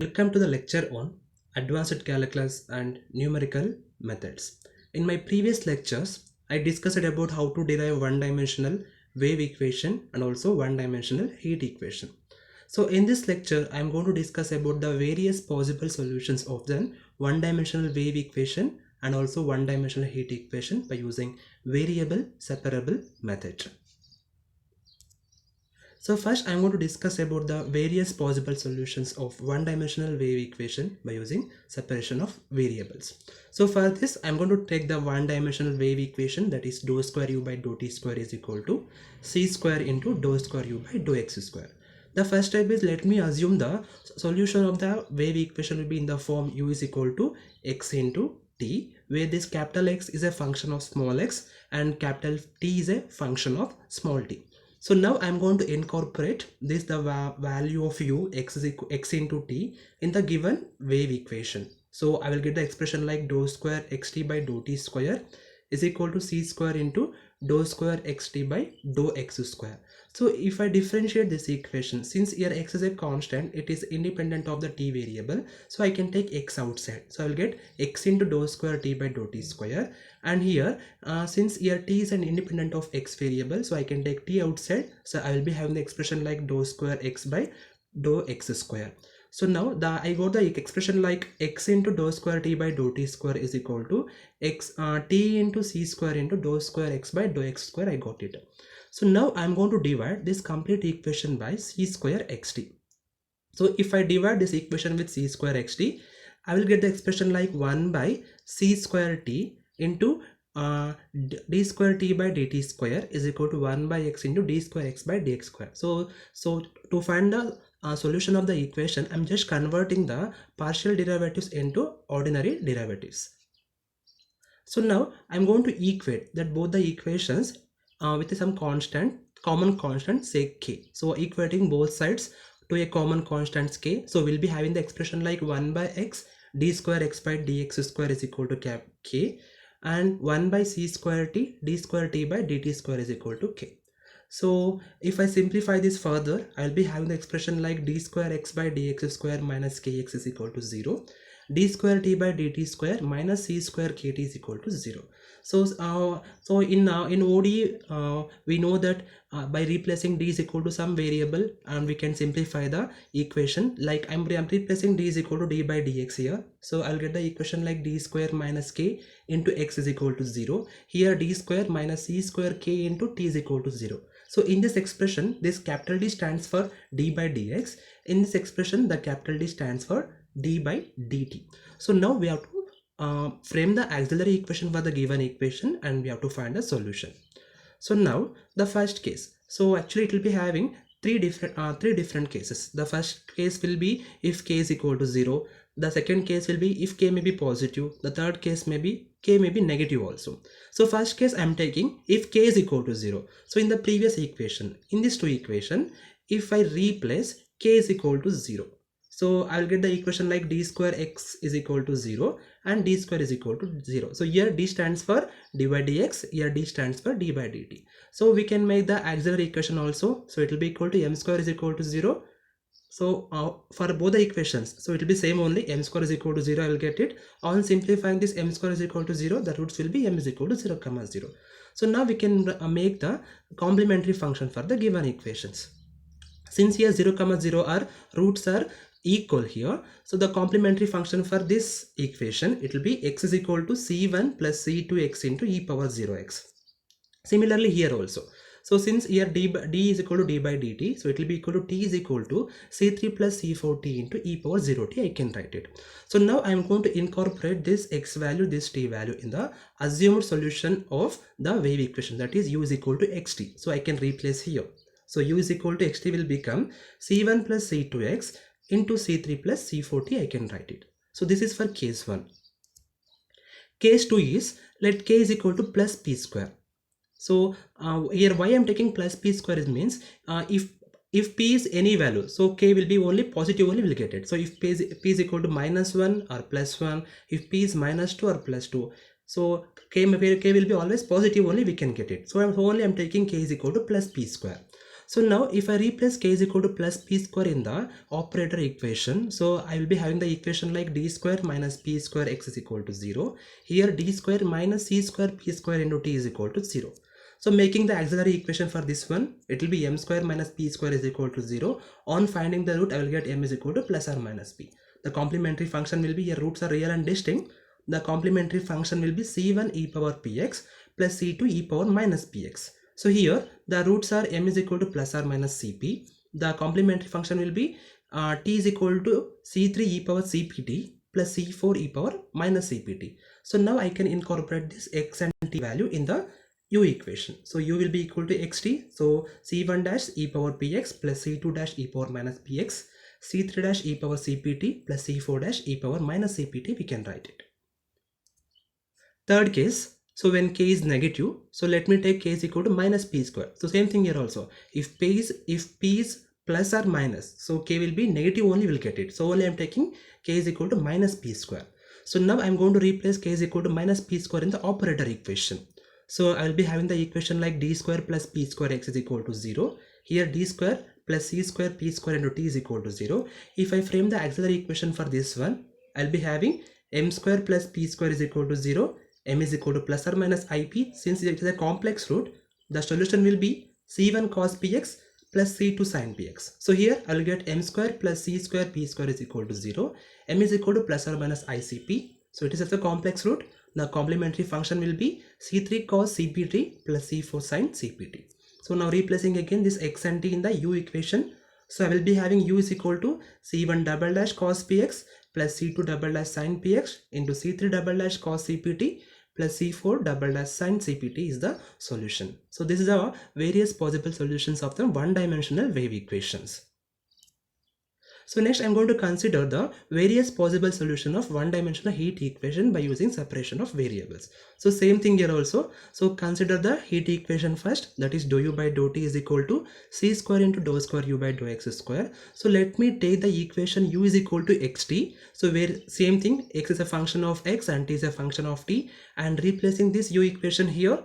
Welcome to the lecture on Advanced Calculus and Numerical Methods. In my previous lectures, I discussed about how to derive one-dimensional wave equation and also one-dimensional heat equation. So in this lecture, I am going to discuss about the various possible solutions of the one-dimensional wave equation and also one-dimensional heat equation by using variable separable method. So first I'm going to discuss about the various possible solutions of one-dimensional wave equation by using separation of variables. So for this I'm going to take the one-dimensional wave equation, that is dou square u by dou t square is equal to c square into dou square u by dou x square. The first step is, let me assume the solution of the wave equation will be in the form u is equal to x into t, where this capital X is a function of small x and capital T is a function of small t. So now I'm going to incorporate this, the value of u x is equal x into t in the given wave equation. So I will get the expression like dou square xt by dou t square is equal to c square into dou square xt by dou x square. So if I differentiate this equation, since here x is a constant, it is independent of the t variable, so I can take x outside. So I will get x into dou square t by dou t square, and here since here t is an independent of x variable, so I can take t outside. So I will be having the expression like dou square x by dou x square. So now I got the expression like x into dou square t by dou t square is equal to x t into c square into dou square x by dou x square. I got it. So now I'm going to divide this complete equation by c square xt. So if I divide this equation with c square xt, I will get the expression like 1 by c square t into d square t by dt square is equal to 1 by x into d square x by dx square. So to find the solution of the equation, I'm just converting the partial derivatives into ordinary derivatives. So now I'm going to equate that both the equations with some common constant, say k. So equating both sides to a common constant k. So we'll be having the expression like 1 by x d square x by dx square is equal to k, and 1 by c square t d square t by dt square is equal to k. So if I simplify this further, I'll be having the expression like d square x by dx square minus kx is equal to 0, d square t by dt square minus c square kt is equal to 0. So in ODE we know that by replacing d is equal to some variable, and we can simplify the equation like I'm replacing d is equal to d by dx here. So I'll get the equation like d square minus k into x is equal to 0. Here d square minus c square k into t is equal to 0. So in this expression, this capital D stands for d by dx. In this expression, the capital D stands for d by dt. So now we have to frame the auxiliary equation for the given equation, and we have to find a solution. So now the first case. So actually it will be having three different cases. The first case will be if k is equal to 0. The second case will be if k may be positive. The third case may be k may be negative also. So first case I am taking if k is equal to 0. So in the previous equation, in this two equation, if I replace k is equal to 0, so I'll get the equation like d square x is equal to 0 and d square is equal to 0. So here d stands for d by dx, here d stands for d by dt. So we can make the auxiliary equation also. So it will be equal to m square is equal to 0. So for both the equations, so it will be same only, m square is equal to 0, I will get it. On simplifying this, m square is equal to 0, the roots will be m is equal to 0, 0. So now we can make the complementary function for the given equations. Since here 0, 0 are roots are equal here, so the complementary function for this equation, it will be x is equal to c1 plus c2x into e power 0x. Similarly here also. So since here d is equal to d by dt, so it will be equal to t is equal to c3 plus c4t into e power 0t. I can write it. So now I am going to incorporate this x value, this t value in the assumed solution of the wave equation, that is u is equal to xt. So I can replace here. So u is equal to xt will become c1 plus c2x into c3 plus c4t. I can write it. So this is for case 1. Case 2 is let k is equal to plus p square. So here why I'm taking plus p square is means if p is any value, so k will be only positive only will get it. So if p is equal to minus 1 or plus 1, if p is minus 2 or plus 2, so k will be always positive only we can get it. So I'm taking k is equal to plus p square. So now if I replace k is equal to plus p square in the operator equation, so I will be having the equation like d square minus p square x is equal to 0. Here d square minus c square p square into t is equal to 0. So making the auxiliary equation for this one, it will be m square minus p square is equal to 0. On finding the root, I will get m is equal to plus or minus p. The complementary function will be, your roots are real and distinct. The complementary function will be c1 e power px plus c2 e power minus px. So here the roots are m is equal to plus or minus cp. The complementary function will be t is equal to c3 e power cpt plus c4 e power minus cpt. So now I can incorporate this x and t value in the u equation. So u will be equal to xt. So c1 dash e power px plus c2 dash e power minus px, c3 dash e power cpt plus c4 dash e power minus cpt, we can write it. Third case, so when k is negative, so let me take k is equal to minus p square. So same thing here also. If p is plus or minus, so k will be negative only, will get it. So only I am taking k is equal to minus p square. So now I am going to replace k is equal to minus p square in the operator equation. So I will be having the equation like d square plus p square x is equal to 0. Here d square plus c square p square into t is equal to 0. If I frame the auxiliary equation for this one, I will be having m square plus p square is equal to 0. M is equal to plus or minus ip. Since it is a complex root, the solution will be c1 cos px plus c2 sin px. So here I will get m square plus c square p square is equal to 0. M is equal to plus or minus icp. So it is as a complex root. The complementary function will be c3 cos cpt plus c4 sin cpt. So now replacing again this x and t in the u equation. So I will be having u is equal to c1 double dash cos px plus c2 double dash sin px into c3 double dash cos cpt plus c4 double dash sin cpt is the solution. So this is our various possible solutions of the one-dimensional wave equations. So next I am going to consider the various possible solution of one-dimensional heat equation by using separation of variables. So same thing here also. So consider the heat equation first, that is dou u by dou t is equal to c square into dou square u by dou x square. So let me take the equation u is equal to xt. So where same thing, x is a function of x and t is a function of t, and replacing this u equation here,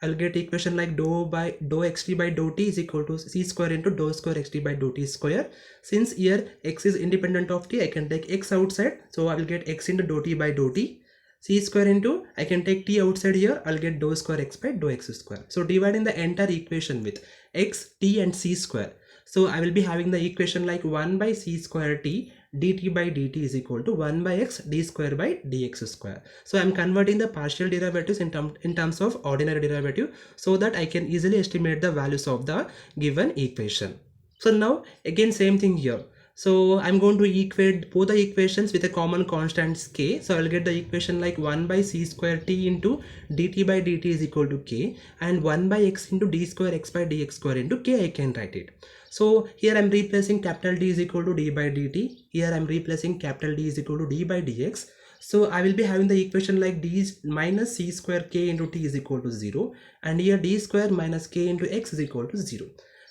I'll get equation like dou xt by dou t is equal to c square into dou square xt by dou t square. Since here x is independent of t, I can take x outside. So I will get x into dou t by dou t. C square into, I can take t outside here, I'll get dou square x by dou x square. So dividing the entire equation with x, t and c square. So I will be having the equation like 1 by c square t dt by dt is equal to 1 by x d square by dx square. So I am converting the partial derivatives in terms of ordinary derivative so that I can easily estimate the values of the given equation. So now again same thing here. So I'm going to equate both the equations with a common constant k. So I'll get the equation like 1 by c square t into dt by dt is equal to k, and 1 by x into d square x by dx square into k, I can write it. So here I'm replacing capital D is equal to d by dt. Here I'm replacing capital D is equal to d by dx. So I will be having the equation like d minus c square k into t is equal to 0, and here d square minus k into x is equal to 0.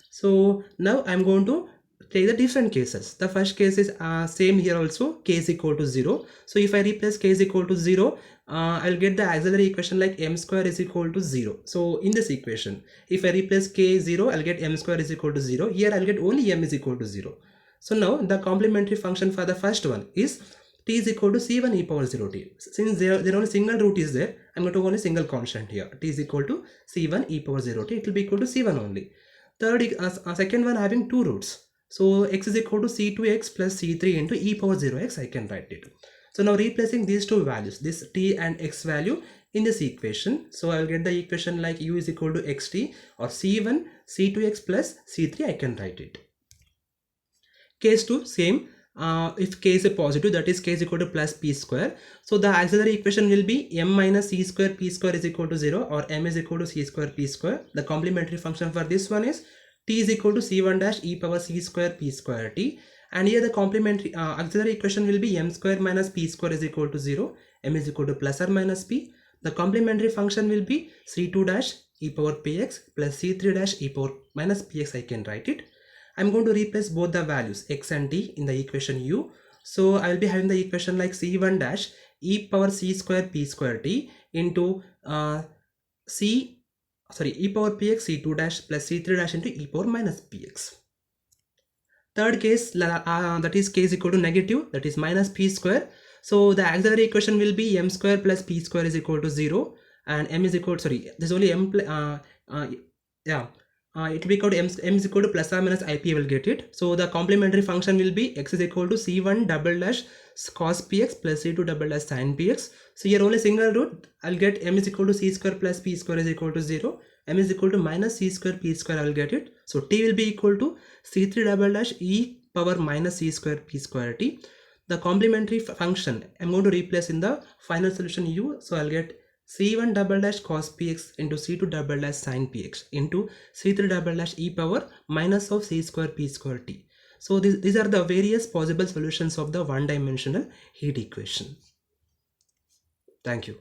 So now I'm going to take the different cases. The first case is same here also, k is equal to 0. So if I replace k is equal to 0, I'll get the auxiliary equation like m square is equal to 0. So in this equation, if I replace k 0, I'll get m square is equal to 0. Here I'll get only m is equal to 0. So now the complementary function for the first one is t is equal to c1 e power 0 t. Since there only single root is there, I'm going to only single constant here. T is equal to c1 e power 0 t. It will be equal to c1 only. Third, second one having two roots. So x is equal to c2x plus c3 into e power 0x, I can write it. So now replacing these two values, this t and x value in this equation. So I will get the equation like u is equal to xt or c1 c2x plus c3, I can write it. Case 2, same. If k is a positive, that is k is equal to plus p square. So the auxiliary equation will be m minus c square p square is equal to 0, or m is equal to c square p square. The complementary function for this one is t is equal to c1 dash e power c square p square t, and here the complementary auxiliary equation will be m square minus p square is equal to 0, m is equal to plus or minus p. The complementary function will be c2 dash e power px plus c3 dash e power minus px, I can write it. I'm going to replace both the values x and t in the equation u. So I will be having the equation like c1 dash e power c square p square t into c sorry, e power px c2 dash plus c3 dash into e power minus px. Third case, that is k is equal to negative, that is minus p square. So the auxiliary equation will be m square plus p square is equal to 0, and m is equal, sorry, there's only m, yeah, it will be equal to m is equal to plus or minus ip, will get it. So the complementary function will be x is equal to c1 double dash cos px plus c2 double dash sin px. So here only single root, I'll get m is equal to c square plus p square is equal to 0, m is equal to minus c square p square, I will get it. So t will be equal to c3 double dash e power minus c square p square t. The complementary function I'm going to replace in the final solution u. So I'll get c1 double dash cos px into c2 double dash sin px into c3 double dash e power minus of c square p square t. So these are the various possible solutions of the one-dimensional heat equation. Thank you.